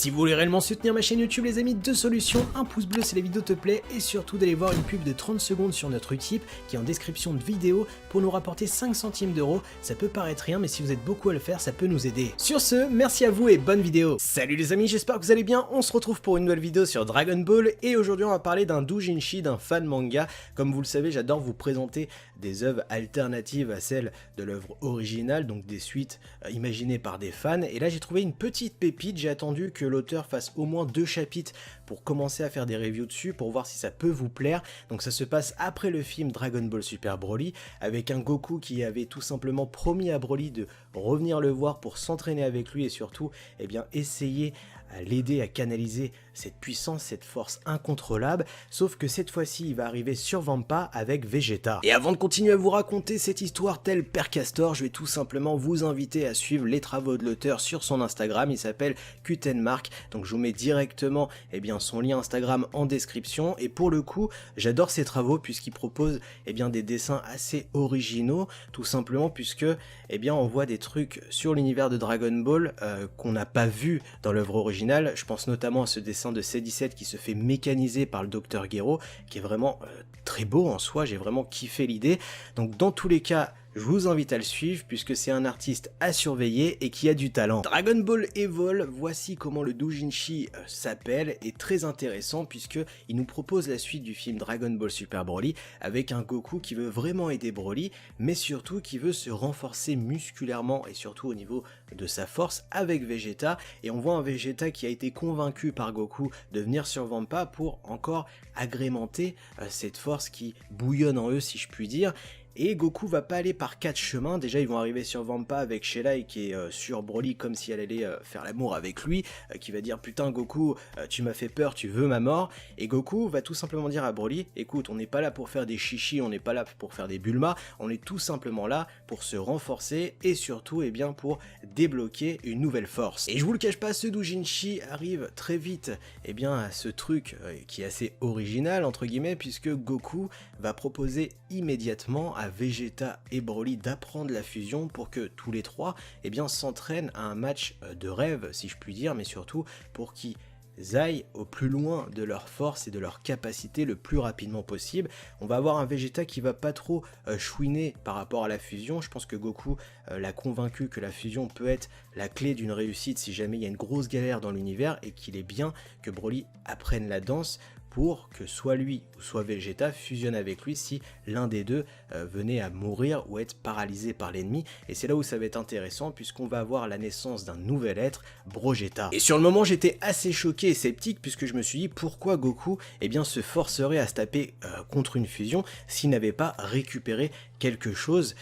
Si vous voulez réellement soutenir ma chaîne YouTube les amis, deux solutions, un pouce bleu si la vidéo te plaît et surtout d'aller voir une pub de 30 secondes sur notre Utip qui est en description de vidéo pour nous rapporter 5 centimes d'euros. Ça peut paraître rien mais si vous êtes beaucoup à le faire ça peut nous aider. Sur ce, merci à vous et bonne vidéo. Salut les amis, j'espère que vous allez bien, on se retrouve pour une nouvelle vidéo sur Dragon Ball et aujourd'hui on va parler d'un doujinshi, d'un fan manga. Comme vous le savez, j'adore vous présenter des œuvres alternatives à celles de l'œuvre originale, donc des suites imaginées par des fans. Et là j'ai trouvé une petite pépite, j'ai attendu que l'auteur fasse au moins 2 chapitres pour commencer à faire des reviews dessus, pour voir si ça peut vous plaire. Donc ça se passe après le film Dragon Ball Super Broly, avec un Goku qui avait tout simplement promis à Broly de revenir le voir pour s'entraîner avec lui et surtout essayer à l'aider à canaliser cette puissance, cette force incontrôlable, sauf que cette fois-ci il va arriver sur Vampa avec Vegeta. Et avant de continuer à vous raconter cette histoire tel Père Castor, je vais tout simplement vous inviter à suivre les travaux de l'auteur sur son Instagram, il s'appelle Kutenmark, donc je vous mets directement son lien Instagram en description, et pour le coup j'adore ses travaux puisqu'il propose des dessins assez originaux, tout simplement puisque on voit des trucs sur l'univers de Dragon Ball qu'on n'a pas vu dans l'œuvre originale. Je pense notamment à ce dessin de C17 qui se fait mécaniser par le Dr Gero, qui est vraiment très beau en soi, j'ai vraiment kiffé l'idée. Donc dans tous les cas, je vous invite à le suivre puisque c'est un artiste à surveiller et qui a du talent. Dragon Ball Evol, voici comment le doujinshi s'appelle, est très intéressant puisque il nous propose la suite du film Dragon Ball Super Broly avec un Goku qui veut vraiment aider Broly, mais surtout qui veut se renforcer musculairement et surtout au niveau de sa force avec Vegeta, et on voit un Vegeta qui a été convaincu par Goku de venir sur Vampa pour encore agrémenter cette force qui bouillonne en eux si je puis dire. Et Goku va pas aller par 4 chemins, déjà ils vont arriver sur Vampa avec Shelai qui est sur Broly comme si elle allait faire l'amour avec lui, qui va dire putain Goku tu m'as fait peur, tu veux ma mort, et Goku va tout simplement dire à Broly, écoute on n'est pas là pour faire des chichis, on n'est pas là pour faire des Bulma, on est tout simplement là pour se renforcer et surtout pour débloquer une nouvelle force. Et je vous le cache pas, ce doujinshi arrive très vite à ce truc qui est assez original entre guillemets, puisque Goku va proposer immédiatement à Vegeta et Broly d'apprendre la fusion pour que tous les trois s'entraînent à un match de rêve si je puis dire, mais surtout pour qu'ils aillent au plus loin de leur force et de leur capacité le plus rapidement possible. On va avoir un Vegeta qui va pas trop chouiner par rapport à la fusion. Je pense que Goku l'a convaincu que la fusion peut être la clé d'une réussite si jamais il y a une grosse galère dans l'univers, et qu'il est bien que Broly apprenne la danse pour que soit lui ou soit Vegeta fusionne avec lui si l'un des deux venait à mourir ou être paralysé par l'ennemi. Et c'est là où ça va être intéressant puisqu'on va avoir la naissance d'un nouvel être, Brogeta. Et sur le moment j'étais assez choqué et sceptique puisque je me suis dit pourquoi Goku se forcerait à se taper contre une fusion s'il n'avait pas récupéré quelque chose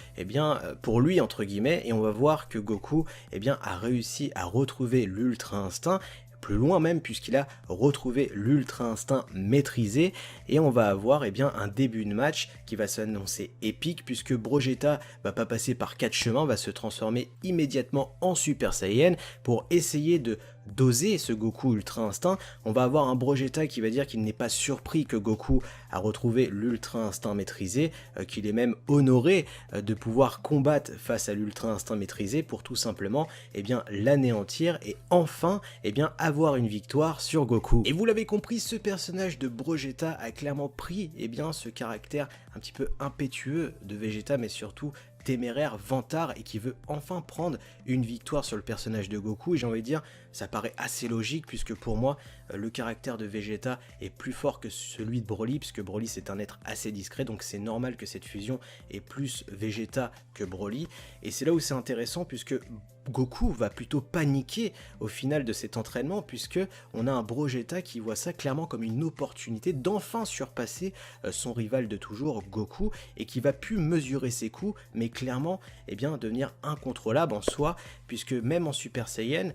pour lui entre guillemets. Et on va voir que Goku a réussi à retrouver l'ultra instinct, plus loin même puisqu'il a retrouvé l'ultra instinct maîtrisé, et on va avoir un début de match qui va s'annoncer épique puisque Brogeta va pas passer par 4 chemins, va se transformer immédiatement en Super Saiyan pour essayer de doser ce Goku ultra instinct. On va avoir un Brogeta qui va dire qu'il n'est pas surpris que Goku a retrouvé l'ultra instinct maîtrisé, qu'il est même honoré de pouvoir combattre face à l'ultra instinct maîtrisé pour tout simplement l'anéantir et enfin avoir une victoire sur Goku. Et vous l'avez compris, ce personnage de Brogeta a clairement pris ce caractère un petit peu impétueux de Vegeta, mais surtout téméraire, vantard, et qui veut enfin prendre une victoire sur le personnage de Goku. Et j'ai envie de dire, ça paraît assez logique puisque pour moi le caractère de Vegeta est plus fort que celui de Broly, puisque Broly c'est un être assez discret, donc c'est normal que cette fusion ait plus Vegeta que Broly. Et c'est là où c'est intéressant puisque Goku va plutôt paniquer au final de cet entraînement puisque on a un Brogeta qui voit ça clairement comme une opportunité d'enfin surpasser son rival de toujours Goku, et qui va plus mesurer ses coups mais clairement devenir incontrôlable en soi, puisque même en Super Saiyan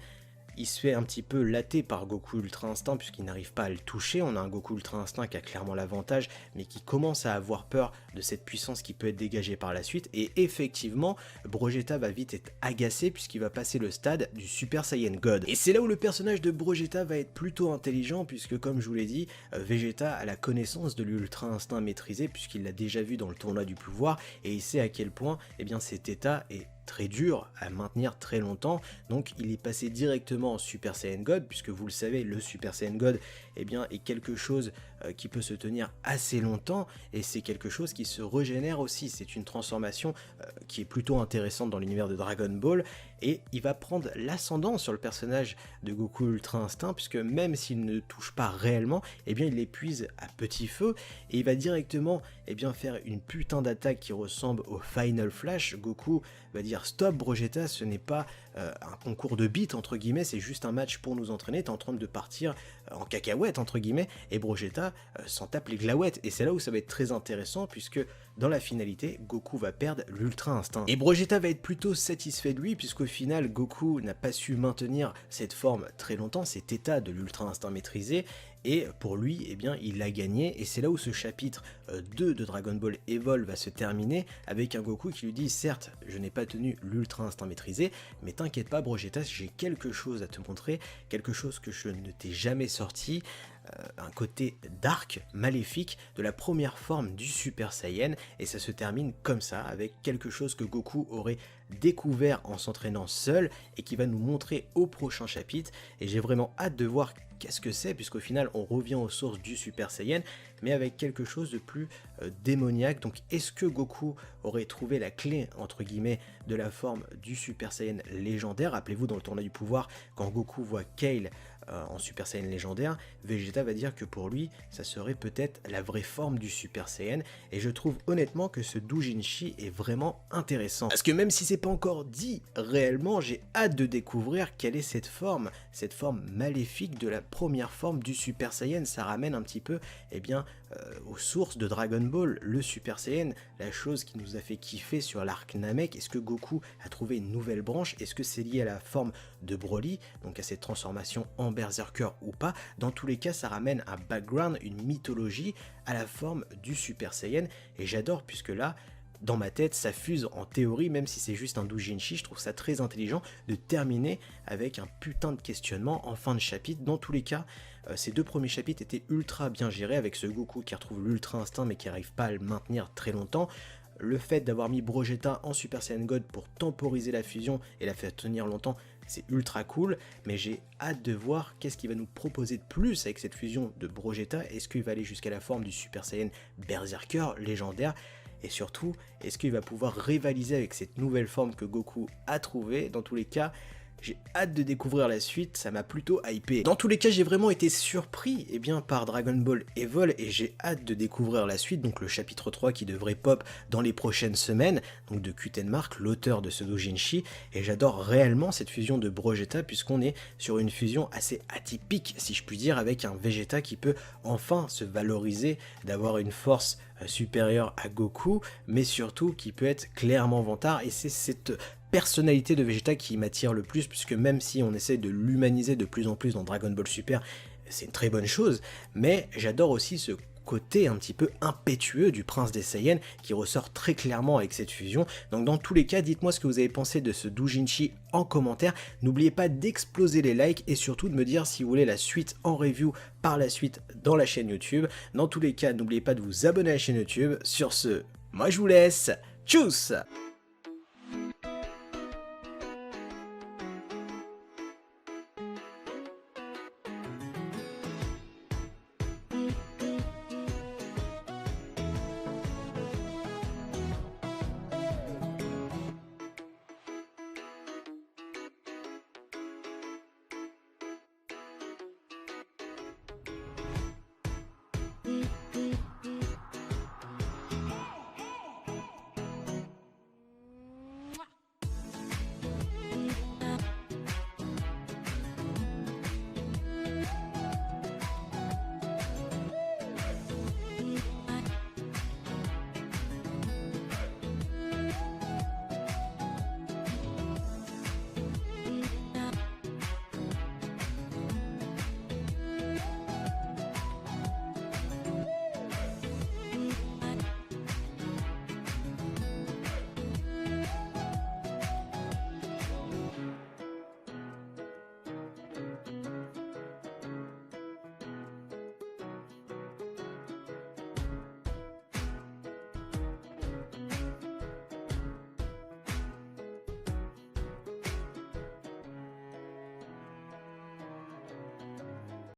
il se fait un petit peu latter par Goku Ultra Instinct puisqu'il n'arrive pas à le toucher. On a un Goku Ultra Instinct qui a clairement l'avantage mais qui commence à avoir peur de cette puissance qui peut être dégagée par la suite, et effectivement Brogeta va vite être agacé puisqu'il va passer le stade du Super Saiyan God. Et c'est là où le personnage de Brogeta va être plutôt intelligent puisque comme je vous l'ai dit, Vegeta a la connaissance de l'Ultra Instinct maîtrisé puisqu'il l'a déjà vu dans le tournoi du pouvoir, et il sait à quel point cet état est très dur à maintenir très longtemps, donc il est passé directement en Super Saiyan God, puisque vous le savez, le Super Saiyan God eh bien, est quelque chose qui peut se tenir assez longtemps, et c'est quelque chose qui se régénère aussi. C'est une transformation qui est plutôt intéressante dans l'univers de Dragon Ball, et il va prendre l'ascendant sur le personnage de Goku Ultra Instinct, puisque même s'il ne touche pas réellement, eh bien il l'épuise à petit feu, et il va directement eh bien, faire une putain d'attaque qui ressemble au Final Flash. Goku va dire stop Brogeta, ce n'est pas un concours de beat entre guillemets, c'est juste un match pour nous entraîner, t'es en train de partir en cacahuète entre guillemets, et Brogeta s'en tape les glaouettes, et c'est là où ça va être très intéressant, puisque dans la finalité, Goku va perdre l'Ultra Instinct. Et Brogeta va être plutôt satisfait de lui, puisqu'au final, Goku n'a pas su maintenir cette forme très longtemps, cet état de l'Ultra Instinct maîtrisé, et pour lui, eh bien, il l'a gagné, et c'est là où ce chapitre 2 de Dragon Ball Evolve va se terminer, avec un Goku qui lui dit « Certes, je n'ai pas tenu l'Ultra Instinct maîtrisé, mais t'inquiète pas Brogeta, j'ai quelque chose à te montrer, quelque chose que je ne t'ai jamais sorti, un côté dark, maléfique de la première forme du Super Saiyan, et ça se termine comme ça, avec quelque chose que Goku aurait découvert en s'entraînant seul, et qui va nous montrer au prochain chapitre, et j'ai vraiment hâte de voir qu'est-ce que c'est, puisqu'au final on revient aux sources du Super Saiyan, mais avec quelque chose de plus démoniaque. Donc est-ce que Goku aurait trouvé la clé, entre guillemets, de la forme du Super Saiyan légendaire? Rappelez-vous, dans le tournoi du pouvoir, quand Goku voit Kale en Super Saiyan légendaire, Vegeta va dire que pour lui, ça serait peut-être la vraie forme du Super Saiyan, et je trouve honnêtement que ce Doujinshi est vraiment intéressant. Parce que même si c'est pas encore dit réellement, j'ai hâte de découvrir quelle est cette forme maléfique de la première forme du Super Saiyan. Ça ramène un petit peu, eh bien, aux sources de Dragon Ball, le Super Saiyan, la chose qui nous a fait kiffer sur l'arc Namek. Est-ce que Goku a trouvé une nouvelle branche? Est-ce que c'est lié à la forme de Broly, donc à cette transformation en Berserker ou pas? Dans tous les cas, ça ramène un background, une mythologie à la forme du Super Saiyan, et j'adore, puisque là, dans ma tête, ça fuse en théorie, même si c'est juste un doujinshi. Je trouve ça très intelligent de terminer avec un putain de questionnement en fin de chapitre. Dans tous les cas, ces deux premiers chapitres étaient ultra bien gérés, avec ce Goku qui retrouve l'Ultra Instinct mais qui n'arrive pas à le maintenir très longtemps. Le fait d'avoir mis Brogeta en Super Saiyan God pour temporiser la fusion et la faire tenir longtemps, c'est ultra cool, mais j'ai hâte de voir qu'est-ce qu'il va nous proposer de plus avec cette fusion de Brogeta. Est-ce qu'il va aller jusqu'à la forme du Super Saiyan Berserker légendaire? Et surtout, est-ce qu'il va pouvoir rivaliser avec cette nouvelle forme que Goku a trouvée? Dans tous les cas, j'ai hâte de découvrir la suite, ça m'a plutôt hypé. Dans tous les cas, j'ai vraiment été surpris par Dragon Ball Evolve, et j'ai hâte de découvrir la suite, donc le chapitre 3 qui devrait pop dans les prochaines semaines, donc de Kutenmark, l'auteur de ce doujinshi, et j'adore réellement cette fusion de Brogeta, puisqu'on est sur une fusion assez atypique, si je puis dire, avec un Vegeta qui peut enfin se valoriser, d'avoir une force supérieure à Goku, mais surtout qui peut être clairement vantard, et c'est cette personnalité de Vegeta qui m'attire le plus, puisque même si on essaie de l'humaniser de plus en plus dans Dragon Ball Super, c'est une très bonne chose, mais j'adore aussi ce côté un petit peu impétueux du prince des Saiyans qui ressort très clairement avec cette fusion. Donc dans tous les cas, dites-moi ce que vous avez pensé de ce doujinshi en commentaire, n'oubliez pas d'exploser les likes et surtout de me dire si vous voulez la suite en review par la suite dans la chaîne YouTube. Dans tous les cas, n'oubliez pas de vous abonner à la chaîne YouTube. Sur ce, moi je vous laisse, tchuss!